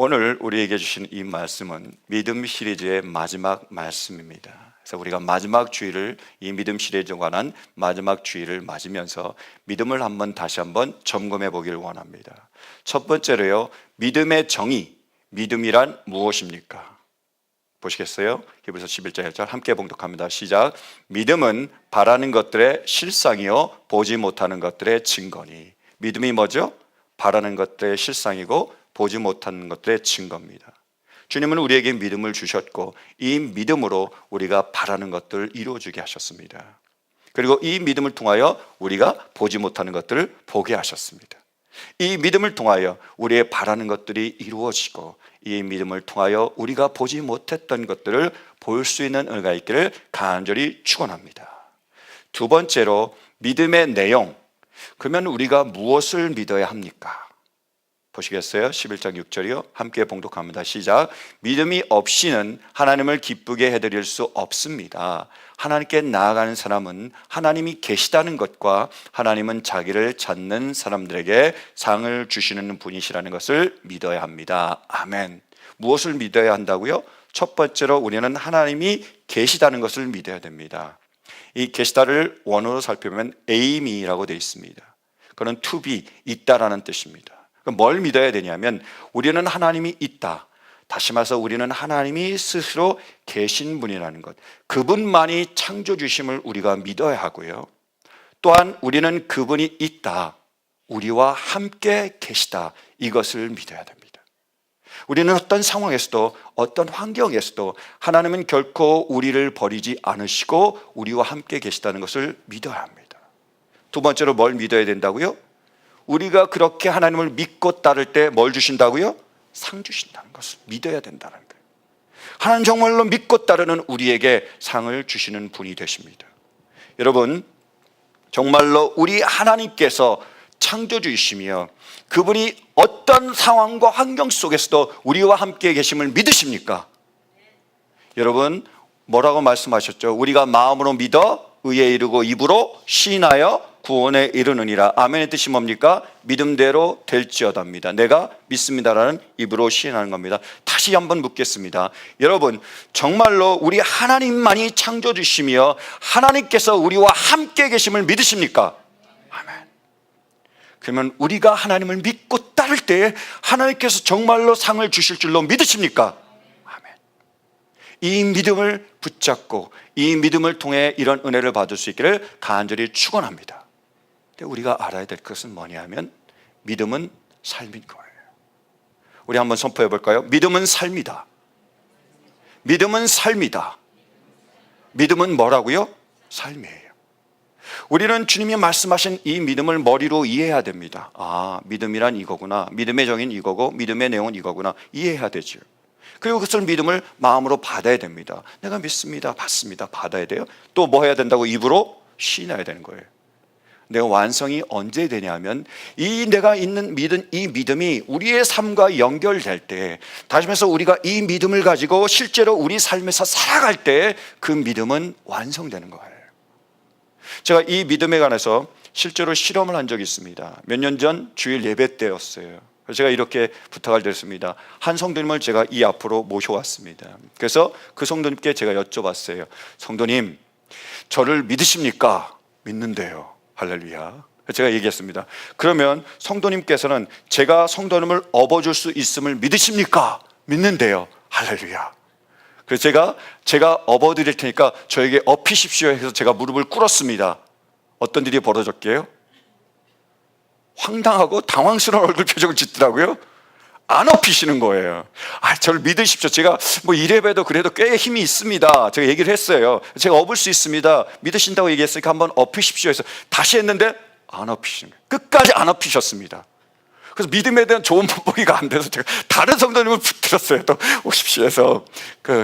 오늘 우리에게 주신 이 말씀은 믿음 시리즈의 마지막 말씀입니다. 그래서 우리가 마지막 주일을, 이 믿음 시리즈에 관한 마지막 주일을 맞으면서 믿음을 다시 한번 점검해 보기를 원합니다. 첫 번째로요, 믿음의 정의, 믿음이란 무엇입니까? 보시겠어요? 히브리서 11장 1절 함께 봉독합니다. 시작. 믿음은 바라는 것들의 실상이요 보지 못하는 것들의 증거니. 믿음이 뭐죠? 바라는 것들의 실상이고 보지 못하는 것들의 증거입니다. 주님은 우리에게 믿음을 주셨고 이 믿음으로 우리가 바라는 것들을 이루어주게 하셨습니다. 그리고 이 믿음을 통하여 우리가 보지 못하는 것들을 보게 하셨습니다. 이 믿음을 통하여 우리의 바라는 것들이 이루어지고 이 믿음을 통하여 우리가 보지 못했던 것들을 볼 수 있는 은혜가 있기를 간절히 축원합니다. 두 번째로 믿음의 내용. 그러면 우리가 무엇을 믿어야 합니까? 보시겠어요? 11장 6절이요. 함께 봉독합니다. 시작. 믿음이 없이는 하나님을 기쁘게 해드릴 수 없습니다. 하나님께 나아가는 사람은 하나님이 계시다는 것과 하나님은 자기를 찾는 사람들에게 상을 주시는 분이시라는 것을 믿어야 합니다. 아멘. 무엇을 믿어야 한다고요? 첫 번째로 우리는 하나님이 계시다는 것을 믿어야 됩니다. 이 계시다를 원어로 살펴보면 에이미라고 되어 있습니다. 그건 to be, 있다라는 뜻입니다. 뭘 믿어야 되냐면 우리는 하나님이 있다. 다시 말해서 우리는 하나님이 스스로 계신 분이라는 것, 그분만이 창조주심을 우리가 믿어야 하고요. 또한 우리는 그분이 있다, 우리와 함께 계시다, 이것을 믿어야 됩니다. 우리는 어떤 상황에서도 어떤 환경에서도 하나님은 결코 우리를 버리지 않으시고 우리와 함께 계시다는 것을 믿어야 합니다. 두 번째로 뭘 믿어야 된다고요? 우리가 그렇게 하나님을 믿고 따를 때 뭘 주신다고요? 상 주신다는 것을 믿어야 된다는 거예요. 하나님 정말로 믿고 따르는 우리에게 상을 주시는 분이 되십니다. 여러분, 정말로 우리 하나님께서 창조주이시며 그분이 어떤 상황과 환경 속에서도 우리와 함께 계심을 믿으십니까? 여러분, 뭐라고 말씀하셨죠? 우리가 마음으로 믿어 의에 이르고 입으로 시인하여 구원에 이르느니라. 아멘의 뜻이 뭡니까? 믿음대로 될지어다입니다. 내가 믿습니다라는 입으로 시인하는 겁니다. 다시 한번 묻겠습니다. 여러분, 정말로 우리 하나님만이 창조주시며 하나님께서 우리와 함께 계심을 믿으십니까? 아멘. 그러면 우리가 하나님을 믿고 따를 때 하나님께서 정말로 상을 주실 줄로 믿으십니까? 아멘. 이 믿음을 붙잡고 이 믿음을 통해 이런 은혜를 받을 수 있기를 간절히 축원합니다. 우리가 알아야 될 것은 뭐냐면 믿음은 삶인 거예요. 우리 한번 선포해 볼까요? 믿음은 삶이다. 믿음은 삶이다. 믿음은 뭐라고요? 삶이에요. 우리는 주님이 말씀하신 이 믿음을 머리로 이해해야 됩니다. 아, 믿음이란 이거구나. 믿음의 정의는 이거고 믿음의 내용은 이거구나. 이해해야 되죠. 그리고 그것을 믿음을 마음으로 받아야 됩니다. 내가 믿습니다. 받습니다. 받아야 돼요. 또 뭐 해야 된다고? 입으로 시인해야 되는 거예요. 내가 완성이 언제 되냐면 이 내가 믿은 이 믿음이 우리의 삶과 연결될 때, 다시 말해서 우리가 이 믿음을 가지고 실제로 우리 삶에서 살아갈 때 그 믿음은 완성되는 거예요. 제가 이 믿음에 관해서 실제로 실험을 한 적이 있습니다. 몇 년 전 주일 예배 때였어요. 제가 이렇게 부탁을 드렸습니다. 한 성도님을 제가 이 앞으로 모셔왔습니다. 그래서 그 성도님께 제가 여쭤봤어요. 성도님, 저를 믿으십니까? 믿는데요. 할렐루야. 제가 얘기했습니다. 그러면 성도님께서는 제가 성도님을 업어줄 수 있음을 믿으십니까? 믿는데요. 할렐루야. 그래서 제가 업어드릴 테니까 저에게 업히십시오 해서 제가 무릎을 꿇었습니다. 어떤 일이 벌어졌게요? 황당하고 당황스러운 얼굴 표정을 짓더라고요. 안 업히시는 거예요. 아, 저를 믿으십시오. 제가 이래봬도 그래도 꽤 힘이 있습니다. 제가 얘기를 했어요. 제가 업을 수 있습니다. 믿으신다고 얘기했으니까 한번 업히십시오 해서 다시 했는데 안 업히시는 거예요. 끝까지 안 업히셨습니다. 그래서 믿음에 대한 좋은 본보기가 안 돼서 제가 다른 성도님을 붙들었어요. 또 오십시오 해서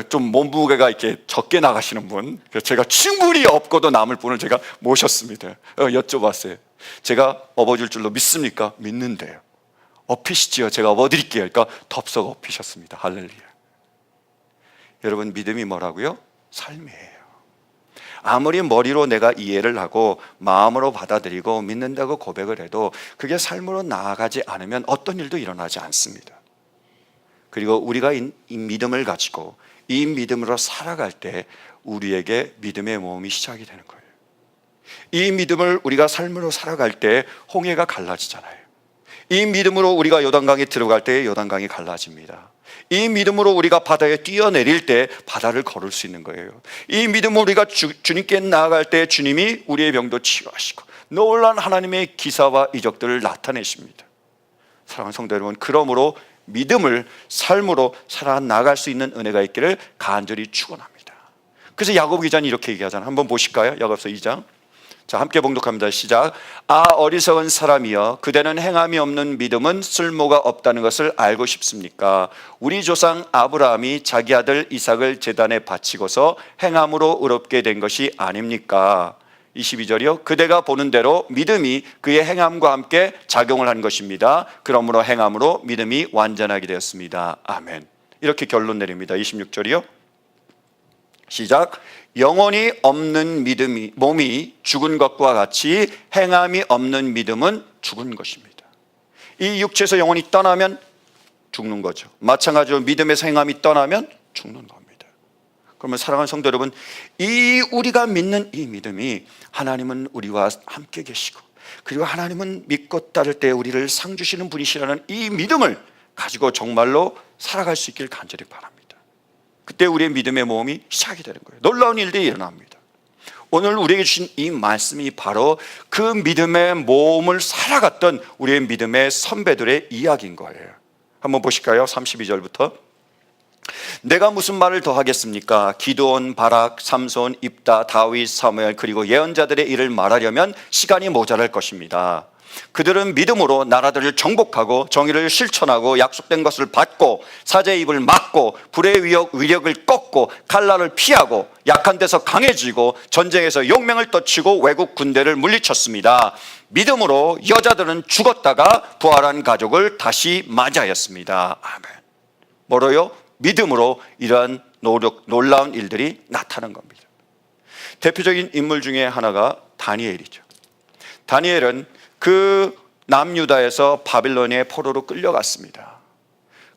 좀 몸무게가 이렇게 적게 나가시는 분, 그래서 제가 충분히 업고도 남을 분을 제가 모셨습니다. 여쭤봤어요. 제가 업어줄 줄로 믿습니까? 믿는데요. 업히시지요. 제가 업어드릴게요. 그러니까 덥석 업히셨습니다. 할렐루야. 여러분, 믿음이 뭐라고요? 삶이에요. 아무리 머리로 내가 이해를 하고 마음으로 받아들이고 믿는다고 고백을 해도 그게 삶으로 나아가지 않으면 어떤 일도 일어나지 않습니다. 그리고 우리가 이 믿음을 가지고 이 믿음으로 살아갈 때 우리에게 믿음의 모험이 시작이 되는 거예요. 이 믿음을 우리가 삶으로 살아갈 때 홍해가 갈라지잖아요. 이 믿음으로 우리가 요단강에 들어갈 때 요단강이 갈라집니다. 이 믿음으로 우리가 바다에 뛰어내릴 때 바다를 걸을 수 있는 거예요. 이 믿음으로 우리가 주님께 나아갈 때 주님이 우리의 병도 치유하시고 놀라운 하나님의 기사와 이적들을 나타내십니다. 사랑하는 성도 여러분, 그러므로 믿음을 삶으로 살아나갈 수 있는 은혜가 있기를 간절히 축원합니다. 그래서 야고보 기자는 이렇게 얘기하잖아요. 한번 보실까요? 야고보서 2장. 자, 함께 봉독합니다. 시작. 아, 어리석은 사람이여, 그대는 행함이 없는 믿음은 쓸모가 없다는 것을 알고 싶습니까? 우리 조상 아브라함이 자기 아들 이삭을 제단에 바치고서 행함으로 의롭게 된 것이 아닙니까? 22절이요. 그대가 보는 대로 믿음이 그의 행함과 함께 작용을 한 것입니다. 그러므로 행함으로 믿음이 완전하게 되었습니다. 아멘. 이렇게 결론 내립니다. 26절이요. 시작. 영혼이 없는 몸이 죽은 것과 같이 행함이 없는 믿음은 죽은 것입니다. 이 육체에서 영혼이 떠나면 죽는 거죠. 마찬가지로 믿음에서 행함이 떠나면 죽는 겁니다. 그러면 사랑하는 성도 여러분, 우리가 믿는 이 믿음이 하나님은 우리와 함께 계시고 그리고 하나님은 믿고 따를 때 우리를 상 주시는 분이시라는 이 믿음을 가지고 정말로 살아갈 수 있길 간절히 바랍니다. 그때 우리의 믿음의 모험이 시작이 되는 거예요. 놀라운 일들이 일어납니다. 오늘 우리에게 주신 이 말씀이 바로 그 믿음의 모험을 살아갔던 우리의 믿음의 선배들의 이야기인 거예요. 한번 보실까요? 32절부터. 내가 무슨 말을 더 하겠습니까? 기드온, 바락, 삼손, 입다, 다윗, 사무엘 그리고 예언자들의 일을 말하려면 시간이 모자랄 것입니다. 그들은 믿음으로 나라들을 정복하고 정의를 실천하고 약속된 것을 받고 사제의 입을 막고 불의 위력을 꺾고 칼날을 피하고 약한 데서 강해지고 전쟁에서 용맹을 떨치고 외국 군대를 물리쳤습니다. 믿음으로 여자들은 죽었다가 부활한 가족을 다시 맞이하였습니다. 아멘. 뭐로요? 믿음으로 이러한 놀라운 일들이 나타난 겁니다. 대표적인 인물 중에 하나가 다니엘이죠. 다니엘은 그 남유다에서 바빌로니아의 포로로 끌려갔습니다.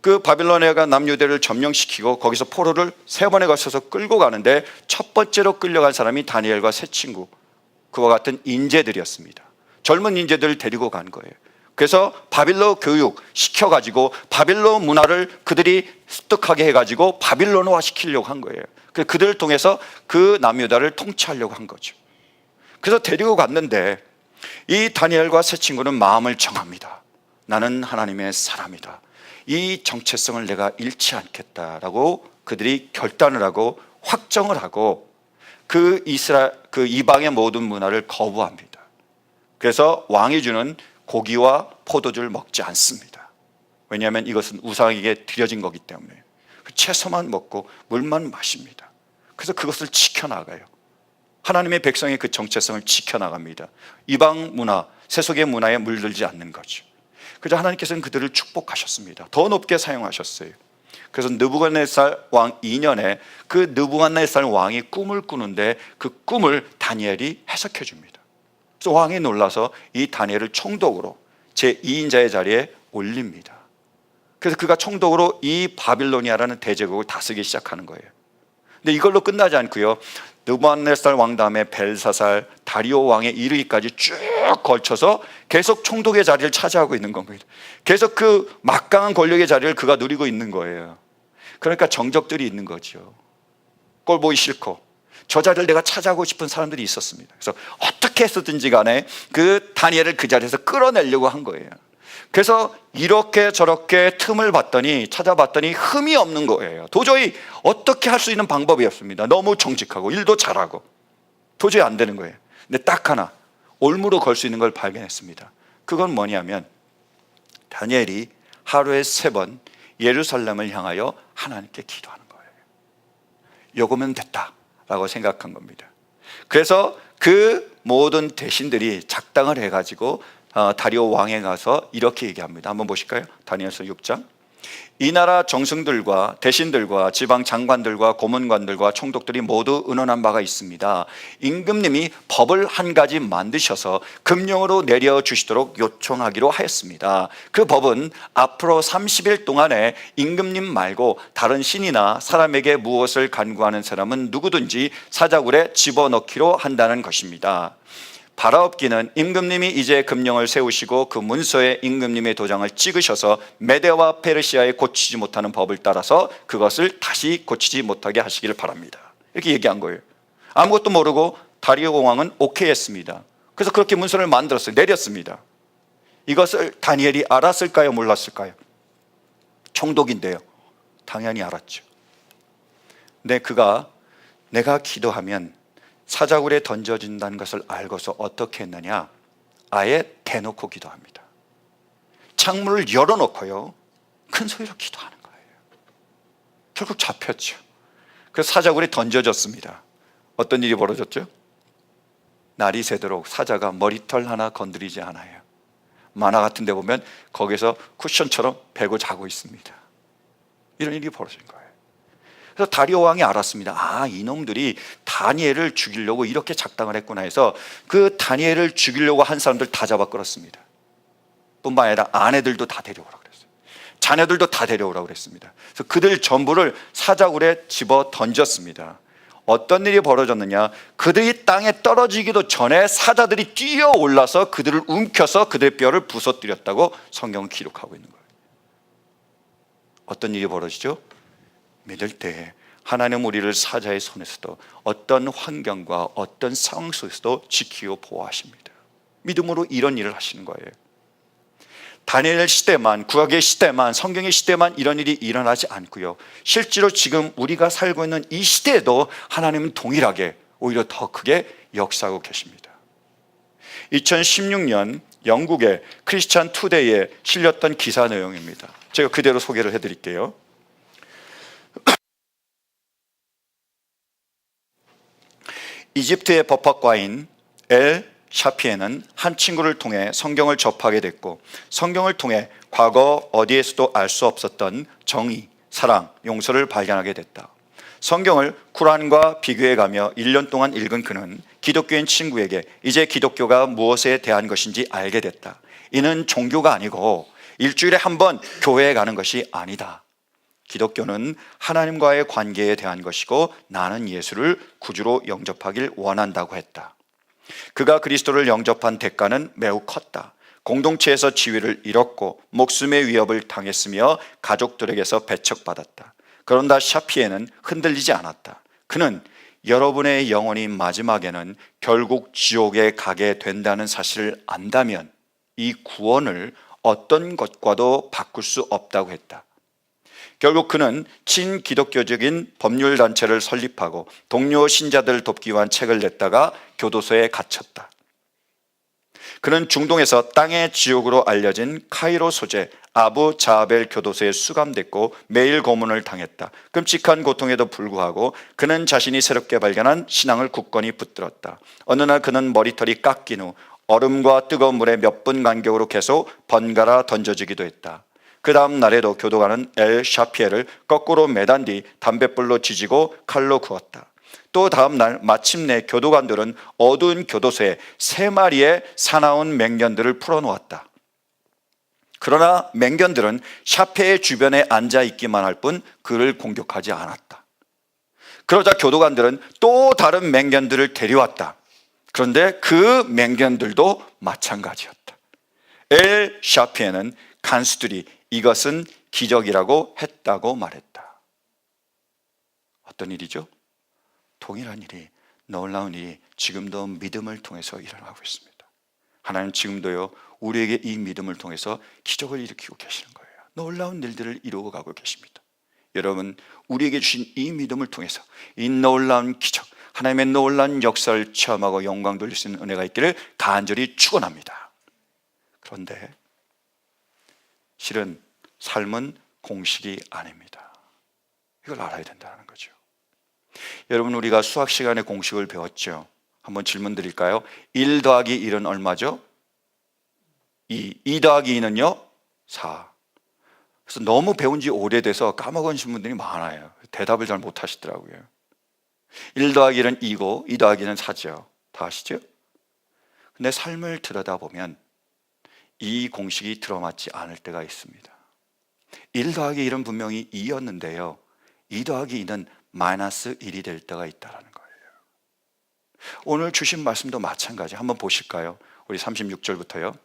그 바빌로니아가 남유다를 점령시키고 거기서 포로를 3번에 걸쳐서 끌고 가는데 첫 번째로 끌려간 사람이 다니엘과 세 친구, 그와 같은 인재들이었습니다. 젊은 인재들을 데리고 간 거예요. 그래서 바빌로 교육 시켜가지고 바빌로 문화를 그들이 습득하게 해가지고 바빌론화 시키려고 한 거예요. 그들을 통해서 그 남유다를 통치하려고 한 거죠. 그래서 데리고 갔는데 이 다니엘과 세 친구는 마음을 정합니다. 나는 하나님의 사람이다. 이 정체성을 내가 잃지 않겠다라고 그들이 결단을 하고 확정을 하고 그 이방의 모든 문화를 거부합니다. 그래서 왕이 주는 고기와 포도주를 먹지 않습니다. 왜냐하면 이것은 우상에게 드려진 거기 때문에 채소만 먹고 물만 마십니다. 그래서 그것을 지켜나가요. 하나님의 백성의 그 정체성을 지켜나갑니다. 이방 문화, 세속의 문화에 물들지 않는 거죠. 그래서 하나님께서는 그들을 축복하셨습니다. 더 높게 사용하셨어요. 그래서 느부갓네살 왕 2년에 그 느부갓네살 왕이 꿈을 꾸는데 그 꿈을 다니엘이 해석해 줍니다. 그래서 왕이 놀라서 이 다니엘을 총독으로 제2인자의 자리에 올립니다. 그래서 그가 총독으로 이 바빌로니아라는 대제국을 다스리기 시작하는 거예요. 근데 이걸로 끝나지 않고요. 느부갓네살 왕 다음에 벨사살, 다리오 왕에 이르기까지 쭉 걸쳐서 계속 총독의 자리를 차지하고 있는 겁니다. 계속 그 막강한 권력의 자리를 그가 누리고 있는 거예요. 그러니까 정적들이 있는 거죠. 꼴 보기 싫고 저 자리를 내가 차지하고 싶은 사람들이 있었습니다. 그래서 어떻게 해서든지 간에 그 다니엘을 그 자리에서 끌어내려고 한 거예요. 그래서 이렇게 저렇게 틈을 찾아봤더니 흠이 없는 거예요. 도저히 어떻게 할 수 있는 방법이 없습니다. 너무 정직하고 일도 잘하고 도저히 안 되는 거예요. 근데 딱 하나 올무로 걸 수 있는 걸 발견했습니다. 그건 뭐냐면 다니엘이 하루에 3번 예루살렘을 향하여 하나님께 기도하는 거예요. 요거면 됐다라고 생각한 겁니다. 그래서 그 모든 대신들이 작당을 해가지고 다리오 왕에 가서 이렇게 얘기합니다. 한번 보실까요? 다니엘서 6장. 이 나라 정승들과 대신들과 지방 장관들과 고문관들과 총독들이 모두 의논한 바가 있습니다. 임금님이 법을 한 가지 만드셔서 금령으로 내려주시도록 요청하기로 하였습니다. 그 법은 앞으로 30일 동안에 임금님 말고 다른 신이나 사람에게 무엇을 간구하는 사람은 누구든지 사자굴에 집어넣기로 한다는 것입니다. 바라옵기는 임금님이 이제 금령을 세우시고 그 문서에 임금님의 도장을 찍으셔서 메대와 페르시아에 고치지 못하는 법을 따라서 그것을 다시 고치지 못하게 하시기를 바랍니다. 이렇게 얘기한 거예요. 아무것도 모르고 다리오 왕은 오케이 했습니다. 그래서 그렇게 문서를 만들었어요. 내렸습니다. 이것을 다니엘이 알았을까요? 몰랐을까요? 총독인데요. 당연히 알았죠. 근데 그가 내가 기도하면 사자굴에 던져진다는 것을 알고서 어떻게 했느냐? 아예 대놓고 기도합니다. 창문을 열어놓고요, 큰 소리로 기도하는 거예요. 결국 잡혔죠. 그래서 사자굴에 던져졌습니다. 어떤 일이 벌어졌죠? 날이 새도록 사자가 머리털 하나 건드리지 않아요. 만화 같은 데 보면 거기서 쿠션처럼 베고 자고 있습니다. 이런 일이 벌어진 거예요. 그래서 다리오 왕이 알았습니다. 아, 이놈들이 다니엘을 죽이려고 이렇게 작당을 했구나 해서 그 다니엘을 죽이려고 한 사람들 다 잡아 끌었습니다. 뿐만 아니라 아내들도 다 데려오라고 그랬어요. 자녀들도 다 데려오라고 그랬습니다. 그래서 그들 전부를 사자굴에 집어 던졌습니다. 어떤 일이 벌어졌느냐? 그들이 땅에 떨어지기도 전에 사자들이 뛰어 올라서 그들을 움켜서 그들의 뼈를 부서뜨렸다고 성경은 기록하고 있는 거예요. 어떤 일이 벌어지죠? 믿을 때 하나님 우리를 사자의 손에서도 어떤 환경과 어떤 상황 속에서도 지키고 보호하십니다. 믿음으로 이런 일을 하시는 거예요. 다니엘 시대만, 구약의 시대만, 성경의 시대만 이런 일이 일어나지 않고요, 실제로 지금 우리가 살고 있는 이 시대에도 하나님은 동일하게 오히려 더 크게 역사하고 계십니다. 2016년 영국의 크리스찬 투데이에 실렸던 기사 내용입니다. 제가 그대로 소개를 해드릴게요. 이집트의 법학과인 엘 샤피에는 한 친구를 통해 성경을 접하게 됐고, 성경을 통해 과거 어디에서도 알 수 없었던 정의, 사랑, 용서를 발견하게 됐다. 성경을 쿠란과 비교해가며 1년 동안 읽은 그는 기독교인 친구에게 이제 기독교가 무엇에 대한 것인지 알게 됐다. 이는 종교가 아니고 일주일에 한 번 교회에 가는 것이 아니다. 기독교는 하나님과의 관계에 대한 것이고 나는 예수를 구주로 영접하길 원한다고 했다. 그가 그리스도를 영접한 대가는 매우 컸다. 공동체에서 지위를 잃었고 목숨의 위협을 당했으며 가족들에게서 배척받았다. 그런다 샤피에는 흔들리지 않았다. 그는 여러분의 영혼이 마지막에는 결국 지옥에 가게 된다는 사실을 안다면 이 구원을 어떤 것과도 바꿀 수 없다고 했다. 결국 그는 친기독교적인 법률단체를 설립하고 동료 신자들을 돕기 위한 책을 냈다가 교도소에 갇혔다. 그는 중동에서 땅의 지옥으로 알려진 카이로 소재 아부 자벨 교도소에 수감됐고 매일 고문을 당했다. 끔찍한 고통에도 불구하고 그는 자신이 새롭게 발견한 신앙을 굳건히 붙들었다. 어느 날 그는 머리털이 깎인 후 얼음과 뜨거운 물에 몇 분 간격으로 계속 번갈아 던져지기도 했다. 그 다음 날에도 교도관은 엘 샤피에를 거꾸로 매단 뒤 담뱃불로 지지고 칼로 구웠다. 또 다음 날 마침내 교도관들은 어두운 교도소에 3마리의 사나운 맹견들을 풀어놓았다. 그러나 맹견들은 샤피의 주변에 앉아있기만 할 뿐 그를 공격하지 않았다. 그러자 교도관들은 또 다른 맹견들을 데려왔다. 그런데 그 맹견들도 마찬가지였다. 엘 샤피에는 간수들이 이것은 기적이라고 했다고 말했다. 어떤 일이죠? 동일한 일이, 놀라운 일이 지금도 믿음을 통해서 일어나고 있습니다. 하나님 지금도요, 우리에게 이 믿음을 통해서 기적을 일으키고 계시는 거예요. 놀라운 일들을 이루어 가고 계십니다. 여러분, 우리에게 주신 이 믿음을 통해서 이 놀라운 기적, 하나님의 놀라운 역사를 체험하고 영광 돌릴 수 있는 은혜가 있기를 간절히 축원합니다. 그런데 실은 삶은 공식이 아닙니다. 이걸 알아야 된다는 거죠. 여러분, 우리가 수학 시간에 공식을 배웠죠. 한번 질문 드릴까요? 1 더하기 1은 얼마죠? 2. 2 더하기 2는요? 4. 그래서 너무 배운 지 오래돼서 까먹으신 분들이 많아요. 대답을 잘 못하시더라고요. 1 더하기 1은 2고 2 더하기 1은 4죠. 다 아시죠? 근데 삶을 들여다보면 이 공식이 들어맞지 않을 때가 있습니다. 1 더하기 1은 분명히 2였는데요, 2 더하기 2는 마이너스 1이 될 때가 있다는 거예요. 오늘 주신 말씀도 마찬가지. 한번 보실까요? 우리 36절부터요.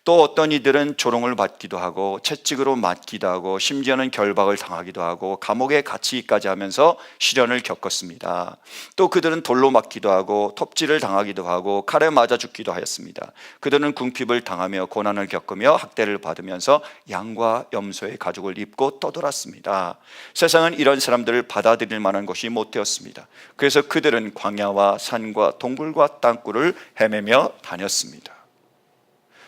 또 어떤 이들은 조롱을 받기도 하고 채찍으로 맞기도 하고 심지어는 결박을 당하기도 하고 감옥에 갇히기까지 하면서 시련을 겪었습니다. 또 그들은 돌로 맞기도 하고 톱질을 당하기도 하고 칼에 맞아 죽기도 하였습니다. 그들은 궁핍을 당하며 고난을 겪으며 학대를 받으면서 양과 염소의 가죽을 입고 떠돌았습니다. 세상은 이런 사람들을 받아들일 만한 곳이 못 되었습니다. 그래서 그들은 광야와 산과 동굴과 땅굴을 헤매며 다녔습니다.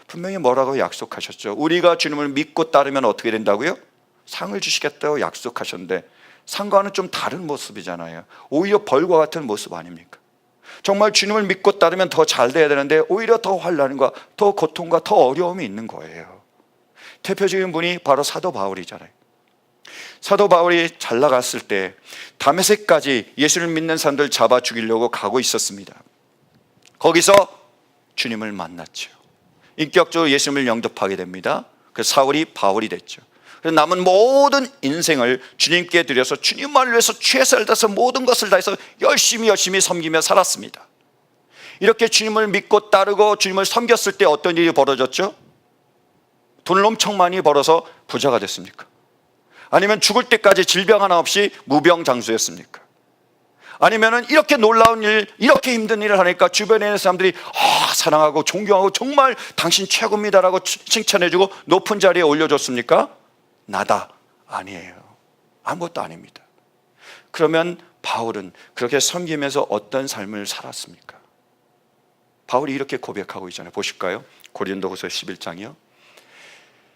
분명히 뭐라고 약속하셨죠? 우리가 주님을 믿고 따르면 어떻게 된다고요? 상을 주시겠다고 약속하셨는데 상과는 좀 다른 모습이잖아요. 오히려 벌과 같은 모습 아닙니까? 정말 주님을 믿고 따르면 더 잘 돼야 되는데 오히려 더 환난과 더 고통과 더 어려움이 있는 거예요. 대표적인 분이 바로 사도 바울이잖아요. 사도 바울이 잘 나갔을 때 다메섹까지 예수를 믿는 사람들 잡아 죽이려고 가고 있었습니다. 거기서 주님을 만났죠. 인격적으로 예수님을 영접하게 됩니다. 그래서 사울이 바울이 됐죠. 그래서 남은 모든 인생을 주님께 드려서 주님만을 위해서 최선을 다해서 모든 것을 다해서 열심히 섬기며 살았습니다. 이렇게 주님을 믿고 따르고 주님을 섬겼을 때 어떤 일이 벌어졌죠? 돈을 엄청 많이 벌어서 부자가 됐습니까? 아니면 죽을 때까지 질병 하나 없이 무병장수였습니까? 아니면은 이렇게 놀라운 일, 이렇게 힘든 일을 하니까 주변에 있는 사람들이 사랑하고 존경하고 정말 당신 최고입니다라고 칭찬해주고 높은 자리에 올려줬습니까? 나다. 아니에요. 아무것도 아닙니다. 그러면 바울은 그렇게 섬기면서 어떤 삶을 살았습니까? 바울이 이렇게 고백하고 있잖아요. 보실까요? 고린도후서 11장이요.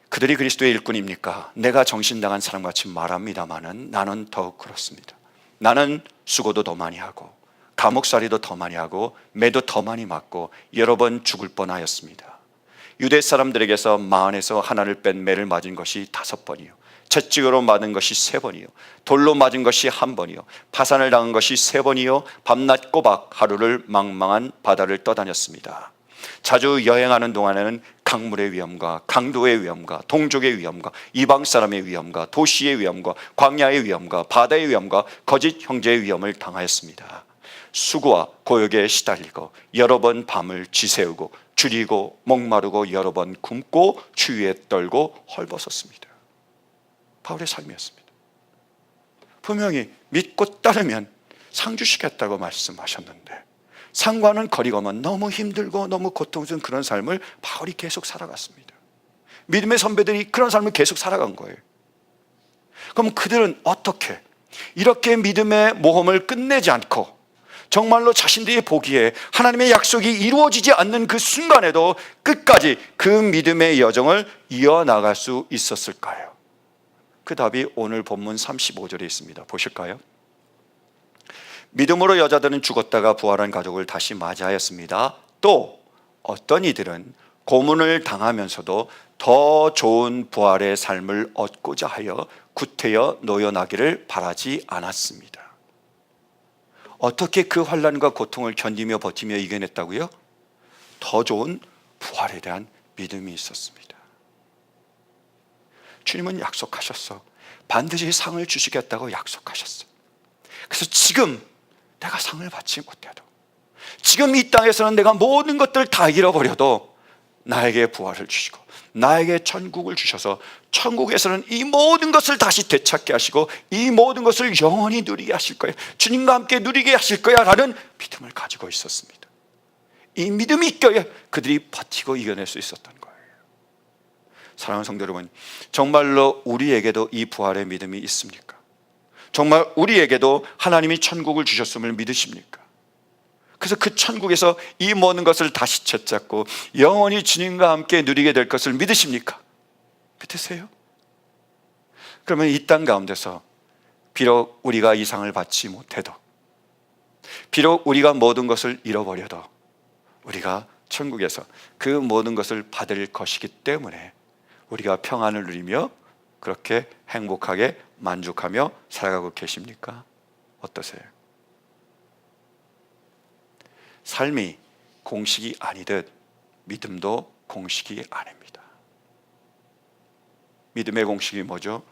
그들이 그리스도의 일꾼입니까? 내가 정신당한 사람같이 말합니다마는 나는 더욱 그렇습니다. 나는 수고도 더 많이 하고 감옥살이도 더 많이 하고 매도 더 많이 맞고 여러 번 죽을 뻔하였습니다. 유대 사람들에게서 마흔에서 하나를 뺀 매를 맞은 것이 5번이요, 채찍으로 맞은 것이 3번이요, 돌로 맞은 것이 1번이요, 파산을 당한 것이 3번이요, 밤낮 꼬박 하루를 망망한 바다를 떠다녔습니다. 자주 여행하는 동안에는 강물의 위험과 강도의 위험과 동족의 위험과 이방 사람의 위험과 도시의 위험과 광야의 위험과 바다의 위험과 거짓 형제의 위험을 당하였습니다. 수고와 고역에 시달리고 여러 번 밤을 지새우고 줄이고 목마르고 여러 번 굶고 추위에 떨고 헐벗었습니다. 바울의 삶이었습니다. 분명히 믿고 따르면 상 주시겠다고 말씀하셨는데 상과는 거리가 먼 너무 힘들고 너무 고통스러운 그런 삶을 바울이 계속 살아갔습니다. 믿음의 선배들이 그런 삶을 계속 살아간 거예요. 그럼 그들은 어떻게 이렇게 믿음의 모험을 끝내지 않고 정말로 자신들이 보기에 하나님의 약속이 이루어지지 않는 그 순간에도 끝까지 그 믿음의 여정을 이어나갈 수 있었을까요? 그 답이 오늘 본문 35절에 있습니다. 보실까요? 믿음으로 여자들은 죽었다가 부활한 가족을 다시 맞이하였습니다. 또 어떤 이들은 고문을 당하면서도 더 좋은 부활의 삶을 얻고자 하여 구태여 노여나기를 바라지 않았습니다. 어떻게 그 환난과 고통을 견디며 버티며 이겨냈다고요? 더 좋은 부활에 대한 믿음이 있었습니다. 주님은 약속하셨어. 반드시 상을 주시겠다고 약속하셨어. 그래서 지금 내가 상을 받지 못해도, 지금 이 땅에서는 내가 모든 것들을 다 잃어버려도 나에게 부활을 주시고 나에게 천국을 주셔서 천국에서는 이 모든 것을 다시 되찾게 하시고 이 모든 것을 영원히 누리게 하실 거예요. 주님과 함께 누리게 하실 거야 라는 믿음을 가지고 있었습니다. 이 믿음이 있겨야 그들이 버티고 이겨낼 수 있었던 거예요. 사랑하는 성도 여러분, 정말로 우리에게도 이 부활의 믿음이 있습니까? 정말 우리에게도 하나님이 천국을 주셨음을 믿으십니까? 그래서 그 천국에서 이 모든 것을 다시 채잡고 영원히 주님과 함께 누리게 될 것을 믿으십니까? 믿으세요? 그러면 이 땅 가운데서 비록 우리가 이 상을 받지 못해도, 비록 우리가 모든 것을 잃어버려도 우리가 천국에서 그 모든 것을 받을 것이기 때문에 우리가 평안을 누리며 그렇게 행복하게 만족하며 살아가고 계십니까? 어떠세요? 삶이 공식이 아니듯 믿음도 공식이 아닙니다. 믿음의 공식이 뭐죠?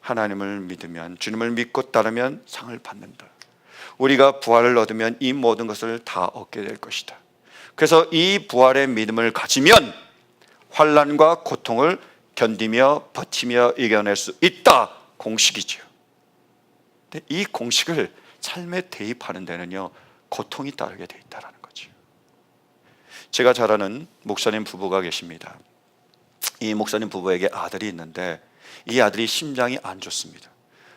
하나님을 믿으면, 주님을 믿고 따르면 상을 받는다. 우리가 부활을 얻으면 이 모든 것을 다 얻게 될 것이다. 그래서 이 부활의 믿음을 가지면 환난과 고통을 견디며 버티며 이겨낼 수 있다. 공식이죠. 근데 이 공식을 삶에 대입하는 데는요, 고통이 따르게 돼 있다는 거죠. 제가 잘 아는 목사님 부부가 계십니다. 이 목사님 부부에게 아들이 있는데 이 아들이 심장이 안 좋습니다.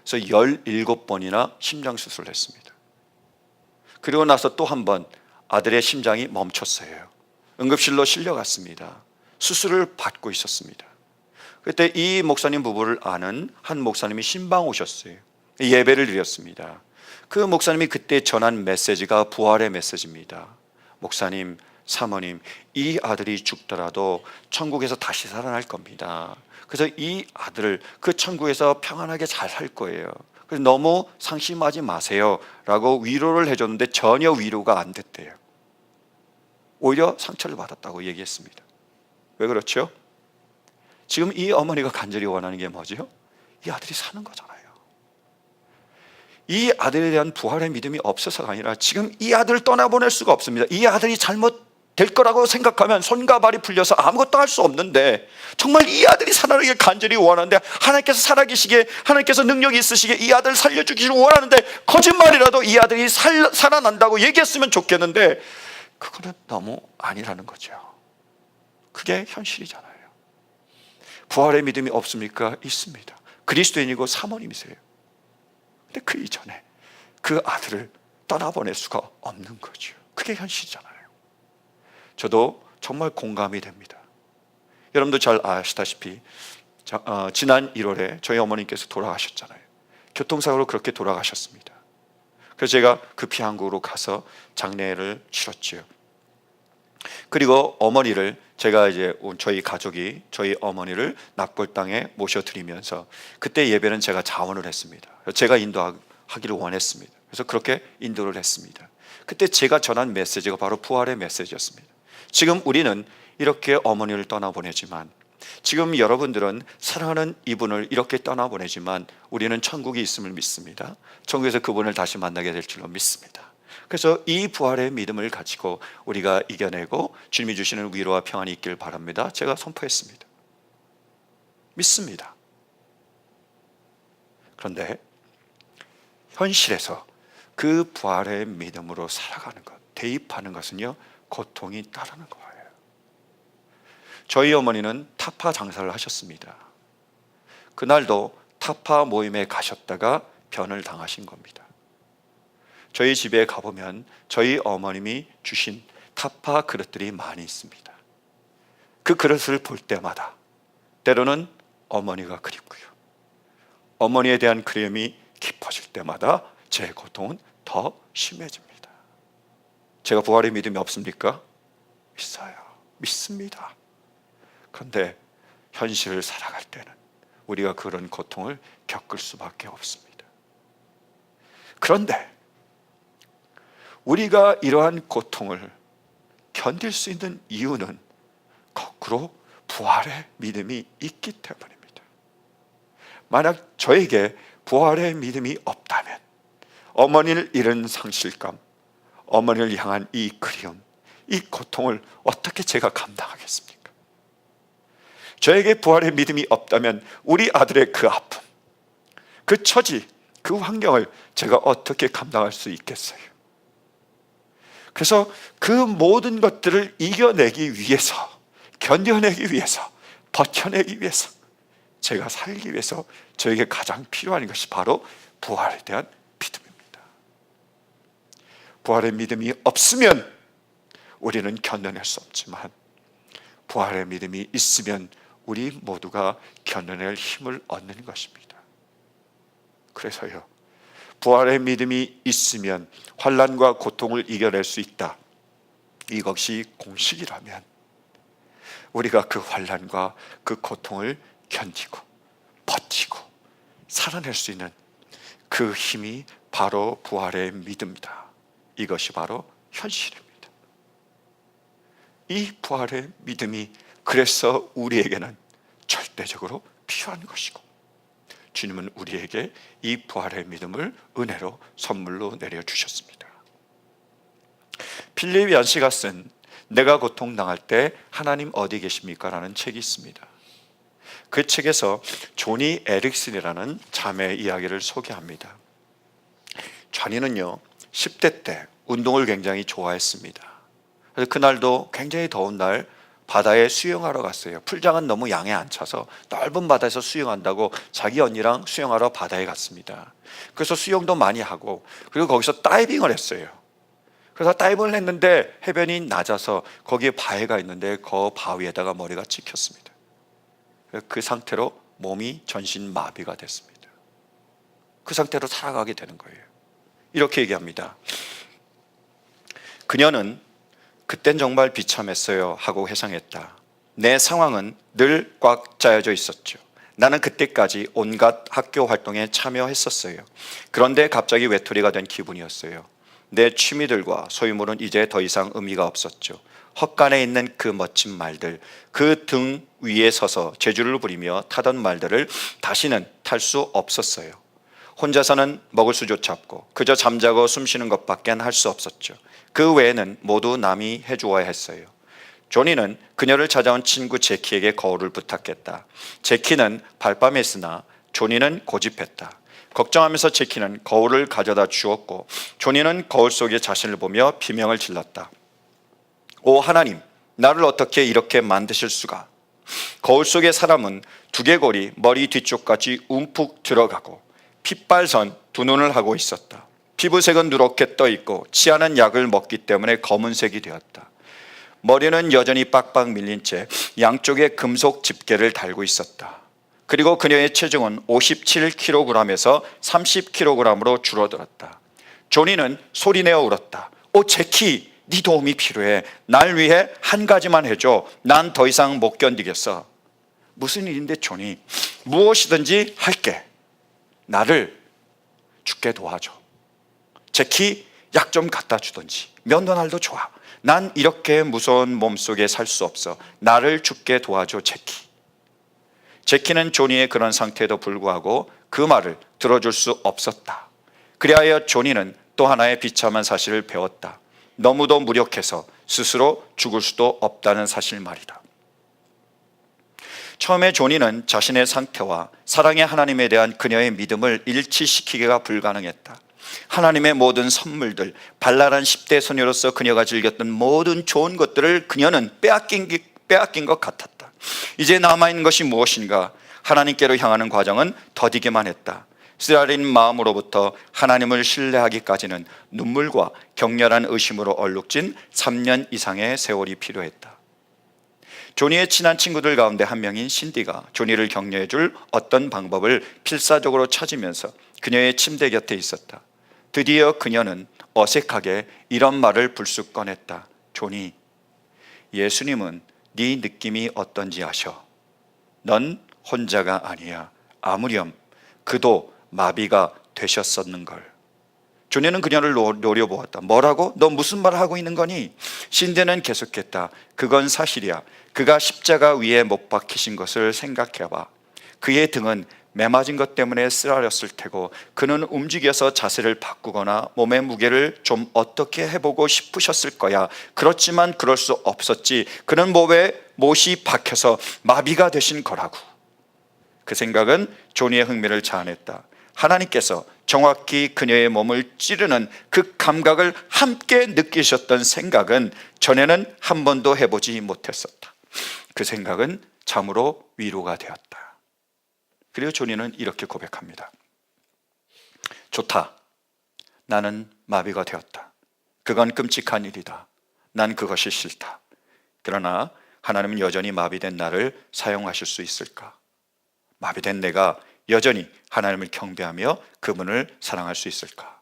그래서 17번이나 심장 수술을 했습니다. 그리고 나서 또 한 번 아들의 심장이 멈췄어요. 응급실로 실려갔습니다. 수술을 받고 있었습니다. 그때 이 목사님 부부를 아는 한 목사님이 신방 오셨어요. 예배를 드렸습니다. 그 목사님이 그때 전한 메시지가 부활의 메시지입니다. 목사님, 사모님, 이 아들이 죽더라도 천국에서 다시 살아날 겁니다. 그래서 이 아들을 그 천국에서 평안하게 잘 살 거예요. 그래서 너무 상심하지 마세요 라고 위로를 해줬는데 전혀 위로가 안 됐대요. 오히려 상처를 받았다고 얘기했습니다. 왜 그렇죠? 지금 이 어머니가 간절히 원하는 게 뭐죠? 이 아들이 사는 거잖아요. 이 아들에 대한 부활의 믿음이 없어서가 아니라 지금 이 아들을 떠나보낼 수가 없습니다. 이 아들이 잘못될 거라고 생각하면 손과 발이 풀려서 아무것도 할 수 없는데 정말 이 아들이 살아나길 간절히 원하는데 하나님께서 살아계시기에, 하나님께서 능력이 있으시기에 이 아들을 살려주기를 원하는데 거짓말이라도 이 아들이 살아난다고 얘기했으면 좋겠는데 그거는 너무 아니라는 거죠. 그게 현실이잖아요. 부활의 믿음이 없습니까? 있습니다. 그리스도인이고 사모님이세요. 근데 그 이전에 그 아들을 떠나보낼 수가 없는 거죠. 그게 현실이잖아요. 저도 정말 공감이 됩니다. 여러분도 잘 아시다시피 지난 1월에 저희 어머님께서 돌아가셨잖아요. 교통사고로 그렇게 돌아가셨습니다. 그래서 제가 급히 한국으로 가서 장례를 치렀죠. 그리고 어머니를 제가 이제 저희 가족이 저희 어머니를 납골당에 모셔드리면서 그때 예배는 제가 자원을 했습니다. 제가 인도하기를 원했습니다. 그래서 그렇게 인도를 했습니다. 그때 제가 전한 메시지가 바로 부활의 메시지였습니다. 지금 우리는 이렇게 어머니를 떠나보내지만, 지금 여러분들은 사랑하는 이분을 이렇게 떠나보내지만 우리는 천국이 있음을 믿습니다. 천국에서 그분을 다시 만나게 될 줄로 믿습니다. 그래서 이 부활의 믿음을 가지고 우리가 이겨내고 주님이 주시는 위로와 평안이 있길 바랍니다. 제가 선포했습니다. 믿습니다. 그런데 현실에서 그 부활의 믿음으로 살아가는 것, 대입하는 것은요, 고통이 따르는 거예요. 저희 어머니는 타파 장사를 하셨습니다. 그날도 타파 모임에 가셨다가 변을 당하신 겁니다. 저희 집에 가보면 저희 어머님이 주신 타파 그릇들이 많이 있습니다. 그 그릇을 볼 때마다 때로는 어머니가 그립고요, 어머니에 대한 그리움이 깊어질 때마다 제 고통은 더 심해집니다. 제가 부활의 믿음이 없습니까? 있어요. 믿습니다. 그런데 현실을 살아갈 때는 우리가 그런 고통을 겪을 수밖에 없습니다. 그런데 우리가 이러한 고통을 견딜 수 있는 이유는 거꾸로 부활의 믿음이 있기 때문입니다. 만약 저에게 부활의 믿음이 없다면 어머니를 잃은 상실감, 어머니를 향한 이 그리움, 이 고통을 어떻게 제가 감당하겠습니까? 저에게 부활의 믿음이 없다면 우리 아들의 그 아픔, 그 처지, 그 환경을 제가 어떻게 감당할 수 있겠어요? 그래서 그 모든 것들을 이겨내기 위해서, 견뎌내기 위해서, 버텨내기 위해서, 제가 살기 위해서 저에게 가장 필요한 것이 바로 부활에 대한 믿음입니다. 부활의 믿음이 없으면 우리는 견뎌낼 수 없지만 부활의 믿음이 있으면 우리 모두가 견뎌낼 힘을 얻는 것입니다. 그래서요, 부활의 믿음이 있으면 환난과 고통을 이겨낼 수 있다, 이것이 공식이라면 우리가 그 환난과 그 고통을 견디고 버티고 살아낼 수 있는 그 힘이 바로 부활의 믿음이다. 이것이 바로 현실입니다. 이 부활의 믿음이 그래서 우리에게는 절대적으로 필요한 것이고, 주님은 우리에게 이 부활의 믿음을 은혜로 선물로 내려주셨습니다. 필립 얀시가 쓴 내가 고통당할 때 하나님 어디 계십니까? 라는 책이 있습니다. 그 책에서 조니 에릭슨이라는 자매의 이야기를 소개합니다. 조니는요 10대 때 운동을 굉장히 좋아했습니다. 그래서 그날도 굉장히 더운 날 바다에 수영하러 갔어요. 풀장은 너무 양에 안 차서 넓은 바다에서 수영한다고 자기 언니랑 수영하러 바다에 갔습니다. 그래서 수영도 많이 하고, 그리고 거기서 다이빙을 했어요. 그래서 다이빙을 했는데 해변이 낮아서 거기에 바위가 있는데 그 바위에다가 머리가 찍혔습니다. 그 상태로 몸이 전신 마비가 됐습니다. 그 상태로 살아가게 되는 거예요. 이렇게 얘기합니다. 그녀는 그땐 정말 비참했어요 하고 회상했다. 내 상황은 늘 꽉 짜여져 있었죠. 나는 그때까지 온갖 학교 활동에 참여했었어요. 그런데 갑자기 외톨이가 된 기분이었어요. 내 취미들과 소유물은 이제 더 이상 의미가 없었죠. 헛간에 있는 그 멋진 말들, 그 등 위에 서서 재주를 부리며 타던 말들을 다시는 탈 수 없었어요. 혼자서는 먹을 수조차 없고 그저 잠자고 숨쉬는 것밖에 할 수 없었죠. 그 외에는 모두 남이 해주어야 했어요. 조니는 그녀를 찾아온 친구 제키에게 거울을 부탁했다. 제키는 발뺌했으나 조니는 고집했다. 걱정하면서 제키는 거울을 가져다 주었고, 조니는 거울 속에 자신을 보며 비명을 질렀다. 오 하나님, 나를 어떻게 이렇게 만드실 수가? 거울 속의 사람은 두개골이 머리 뒤쪽까지 움푹 들어가고 핏발선 두 눈을 하고 있었다. 피부색은 누렇게 떠있고 치아는 약을 먹기 때문에 검은색이 되었다. 머리는 여전히 빡빡 밀린 채 양쪽에 금속 집게를 달고 있었다. 그리고 그녀의 체중은 57kg에서 30kg으로 줄어들었다. 조니는 소리내어 울었다. 오 제키, 네 도움이 필요해. 날 위해 한 가지만 해줘. 난 더 이상 못 견디겠어. 무슨 일인데 조니? 무엇이든지 할게. 나를 죽게 도와줘. 제키, 약 좀 갖다 주든지 면도날도 좋아. 난 이렇게 무서운 몸속에 살 수 없어. 나를 죽게 도와줘 제키. 제키는 조니의 그런 상태에도 불구하고 그 말을 들어줄 수 없었다. 그리하여 조니는 또 하나의 비참한 사실을 배웠다. 너무도 무력해서 스스로 죽을 수도 없다는 사실 말이다. 처음에 조니는 자신의 상태와 사랑의 하나님에 대한 그녀의 믿음을 일치시키기가 불가능했다. 하나님의 모든 선물들, 발랄한 10대 소녀로서 그녀가 즐겼던 모든 좋은 것들을 그녀는 빼앗긴 것 같았다. 이제 남아있는 것이 무엇인가? 하나님께로 향하는 과정은 더디기만 했다. 쓰라린 마음으로부터 하나님을 신뢰하기까지는 눈물과 격렬한 의심으로 얼룩진 3년 이상의 세월이 필요했다. 조니의 친한 친구들 가운데 한 명인 신디가 조니를 격려해 줄 어떤 방법을 필사적으로 찾으면서 그녀의 침대 곁에 있었다. 드디어 그녀는 어색하게 이런 말을 불쑥 꺼냈다. 조니, 예수님은 네 느낌이 어떤지 아셔? 넌 혼자가 아니야. 아무렴 그도 마비가 되셨었는걸. 조니는 그녀를 노려보았다. 뭐라고? 너 무슨 말을 하고 있는 거니? 신대는 계속했다. 그건 사실이야. 그가 십자가 위에 못 박히신 것을 생각해봐. 그의 등은 매맞은 것 때문에 쓰라렸을 테고 그는 움직여서 자세를 바꾸거나 몸의 무게를 좀 어떻게 해보고 싶으셨을 거야. 그렇지만 그럴 수 없었지. 그는 몸에 못이 박혀서 마비가 되신 거라고. 그 생각은 조니의 흥미를 자아냈다. 하나님께서 정확히 그녀의 몸을 찌르는 그 감각을 함께 느끼셨던 생각은 전에는 한 번도 해보지 못했었다. 그 생각은 참으로 위로가 되었다. 그리고 조니는 이렇게 고백합니다. 좋다. 나는 마비가 되었다. 그건 끔찍한 일이다. 난 그것이 싫다. 그러나 하나님은 여전히 마비된 나를 사용하실 수 있을까? 마비된 내가 여전히 하나님을 경배하며 그분을 사랑할 수 있을까?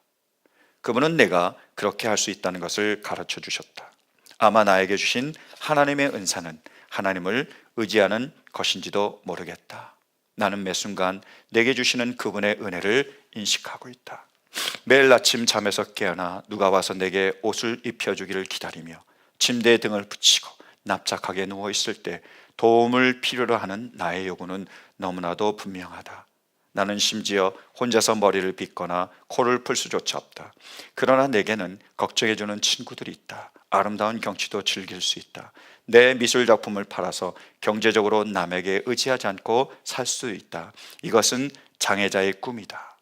그분은 내가 그렇게 할 수 있다는 것을 가르쳐 주셨다. 아마 나에게 주신 하나님의 은사는 하나님을 의지하는 것인지도 모르겠다. 나는 매 순간 내게 주시는 그분의 은혜를 인식하고 있다. 매일 아침 잠에서 깨어나 누가 와서 내게 옷을 입혀주기를 기다리며 침대에 등을 붙이고 납작하게 누워있을 때 도움을 필요로 하는 나의 요구는 너무나도 분명하다. 나는 심지어 혼자서 머리를 빗거나 코를 풀 수조차 없다. 그러나 내게는 걱정해주는 친구들이 있다. 아름다운 경치도 즐길 수 있다. 내 미술 작품을 팔아서 경제적으로 남에게 의지하지 않고 살 수 있다. 이것은 장애자의 꿈이다.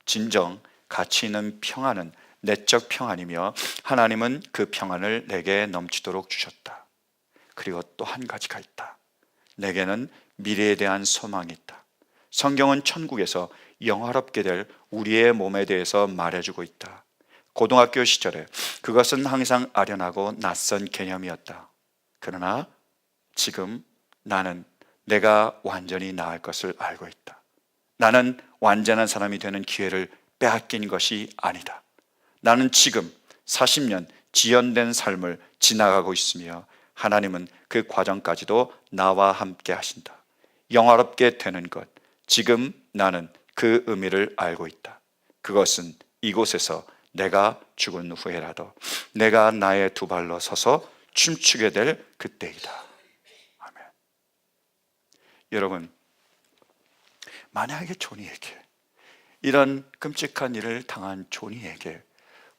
진정 가치 있는 평안은 내적 평안이며 하나님은 그 평안을 내게 넘치도록 주셨다. 그리고 또 한 가지가 있다. 내게는 미래에 대한 소망이 있다. 성경은 천국에서 영화롭게 될 우리의 몸에 대해서 말해주고 있다. 고등학교 시절에 그것은 항상 아련하고 낯선 개념이었다. 그러나 지금 나는 내가 완전히 나을 것을 알고 있다. 나는 완전한 사람이 되는 기회를 빼앗긴 것이 아니다. 나는 지금 40년 지연된 삶을 지나가고 있으며 하나님은 그 과정까지도 나와 함께 하신다. 영화롭게 되는 것, 지금 나는 그 의미를 알고 있다. 그것은 이곳에서 내가 죽은 후에라도 내가 나의 두 발로 서서 춤추게 될 그때이다. 아멘. 여러분, 만약에 조니에게 이런 끔찍한 일을 당한 조니에게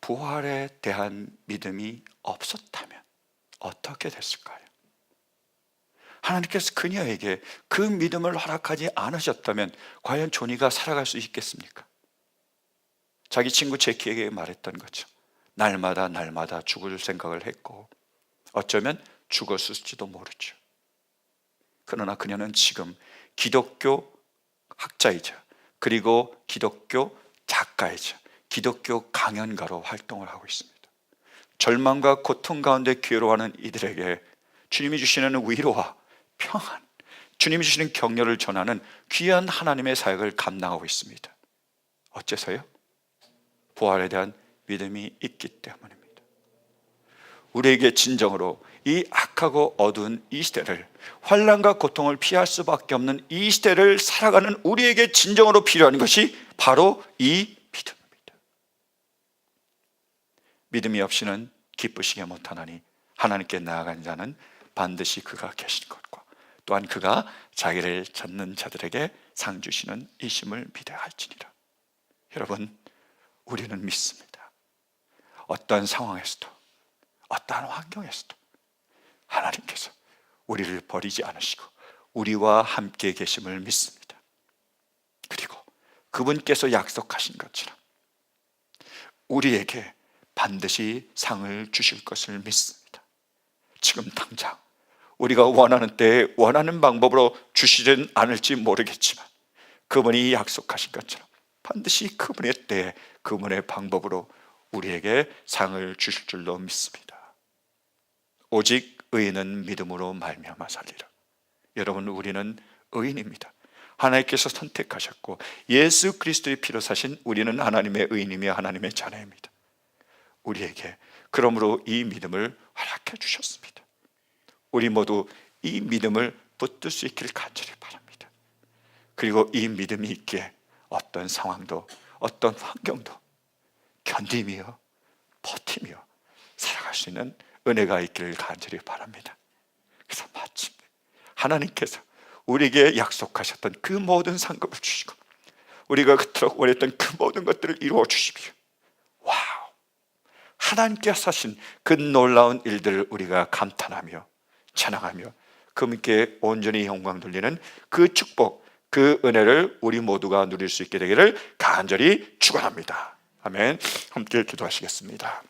부활에 대한 믿음이 없었다면 어떻게 됐을까요? 하나님께서 그녀에게 그 믿음을 허락하지 않으셨다면 과연 조니가 살아갈 수 있겠습니까? 자기 친구 제키에게 말했던 거죠. 날마다 죽을 생각을 했고 어쩌면 죽었을지도 모르죠. 그러나 그녀는 지금 기독교 학자이자 그리고 기독교 작가이자 기독교 강연가로 활동을 하고 있습니다. 절망과 고통 가운데 괴로워하는 이들에게 주님이 주시는 위로와 평안, 주님이 주시는 격려를 전하는 귀한 하나님의 사역을 감당하고 있습니다. 어째서요? 부활에 대한 믿음이 있기 때문입니다. 우리에게 진정으로 이 악하고 어두운 이 시대를, 환난과 고통을 피할 수밖에 없는 이 시대를 살아가는 우리에게 진정으로 필요한 것이 바로 이 믿음입니다. 믿음이 없이는 기쁘시게 못하나니 하나님께 나아간 자는 반드시 그가 계신 것과 또한 그가 자기를 찾는 자들에게 상 주시는 이심을 믿어야 할지니라. 여러분, 우리는 믿습니다. 어떠한 상황에서도 어떠한 환경에서도 하나님께서 우리를 버리지 않으시고 우리와 함께 계심을 믿습니다. 그리고 그분께서 약속하신 것처럼 우리에게 반드시 상을 주실 것을 믿습니다. 지금 당장 우리가 원하는 때에 원하는 방법으로 주시진 않을지 모르겠지만 그분이 약속하신 것처럼 반드시 그분의 때에 그분의 방법으로 우리에게 상을 주실 줄로 믿습니다. 오직 의인은 믿음으로 말미암아 살리라. 여러분, 우리는 의인입니다. 하나님께서 선택하셨고 예수 그리스도의 피로 사신 우리는 하나님의 의인이며 하나님의 자녀입니다. 우리에게 그러므로 이 믿음을 허락해 주셨습니다. 우리 모두 이 믿음을 붙들 수 있길 간절히 바랍니다. 그리고 이 믿음이 있기에 어떤 상황도 어떤 환경도 견디며 버티며 살아갈 수 있는 은혜가 있기를 간절히 바랍니다. 그래서 마침 하나님께서 우리에게 약속하셨던 그 모든 상급을 주시고 우리가 그토록 원했던 그 모든 것들을 이루어 주십시오. 와우! 하나님께서 하신 그 놀라운 일들을 우리가 감탄하며 찬양하며 그분께 온전히 영광 돌리는 그 축복, 그 은혜를 우리 모두가 누릴 수 있게 되기를 간절히 축원합니다. 아멘. 함께 기도하시겠습니다.